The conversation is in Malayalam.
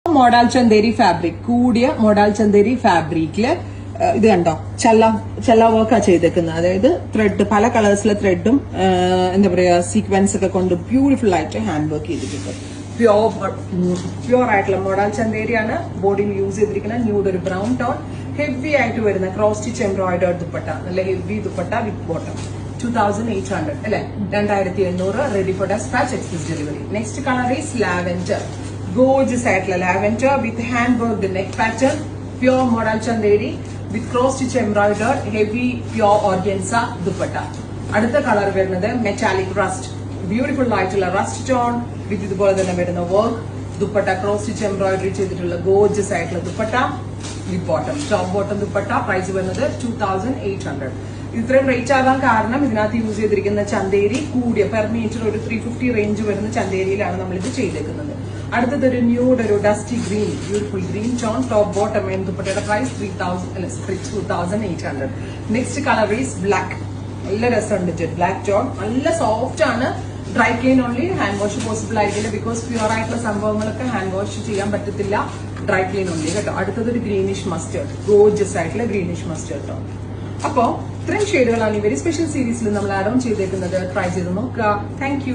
മോഡൽ ചന്തേരി ഫാബ്രിക് കൂടിയ മോഡൽ ചന്തേരി ഫാബ്രിക്കില് ഇത് കണ്ടോ ചല്ല വർക്കാ ചെയ്തേക്കുന്നത്. അതായത് ത്രെഡ് പല കളേഴ്സിലെ ത്രെഡും എന്താ പറയാ സീക്വൻസ് ഒക്കെ കൊണ്ട് ബ്യൂട്ടിഫുൾ ആയിട്ട് ഹാൻഡ് വർക്ക് ചെയ്തിട്ടുണ്ട്. പ്യോർ ആയിട്ടുള്ള മോഡൽ ചന്തേരിയാണ് ബോഡിയിൽ യൂസ് ചെയ്തിരിക്കുന്നത്. ന്യൂഡ് ഒരു ബ്രൗൺ ടോൺ ഹെവി ആയിട്ട് വരുന്ന ക്രോസ് സ്റ്റിച്ച് എംബ്രോയിഡേർഡ് ദുപ്പട്ട, നല്ല ഹെവി ദുപ്പട്ട വിത്ത് ബോട്ടം. 2800 അല്ലെ, 2800 ready for despatch express delivery. Next colour is lavender. Gorgeous ആയിട്ടുള്ള lavender with hand worked neck pattern, pure modal chanderi with cross stitch embroidered heavy pure organza dupatta. അടുത്ത കളർ വരുന്നത് മെറ്റാലിക് റസ്റ്റ്, ബ്യൂട്ടിഫുൾ ആയിട്ടുള്ള റസ്റ്റ് ടോൺ വിത്ത് ഇതുപോലെ തന്നെ വരുന്ന work dupatta, cross stitch embroidery ചെയ്തിട്ടുള്ള ഗോർജസ് ആയിട്ടുള്ള dupatta with bottom, top bottom dupatta. Price വരുന്നത് 2800. ഇത്രയും റേറ്റ് ആകാൻ കാരണം ഇതിനകത്ത് യൂസ് ചെയ്തിരിക്കുന്ന ചന്തേരി കൂടിയ പെർ മീറ്റർ ഒരു 350 റേഞ്ച് വരുന്ന ചന്തേരിയിലാണ് നമ്മൾ ഇത് ചെയ്തേക്കുന്നത്. അടുത്തത് ഒരു ന്യൂഡ് ഒരു dusty green, beautiful green tone top bottom ദുപ്പട്ടയുടെ price 2800. Next colour is black. നല്ല രസമുണ്ട് ബ്ലാക്ക് ടോൺ, നല്ല സോഫ്റ്റ് ആണ്. Dry clean only, hand wash possible ആയിരിക്കില്ല ബിക്കോസ് പ്യൂർ ആയിട്ടുള്ള സംഭവങ്ങളൊക്കെ ഹാൻഡ് വാഷ് ചെയ്യാൻ പറ്റത്തില്ല. ഡ്രൈ ക്ലീൻ ഓൺലി കേട്ടോ. അടുത്തത് ഒരു ഗ്രീനിഷ് മസ്റ്റേർഡ്, ഗോർജസ് ആയിട്ടുള്ള ഗ്രീനിഷ് മസ്റ്റേർഡ് ടോൺ. അപ്പോ ഇത്രയും ഷെയ്ഡുകളാണ് ഈ വെരി സ്പെഷ്യൽ സീരീസിൽ നമ്മൾ ആഡ് ഓൺ ചെയ്തേക്കുന്നത്. ട്രൈ ചെയ്ത് നോക്കുക. Thank you.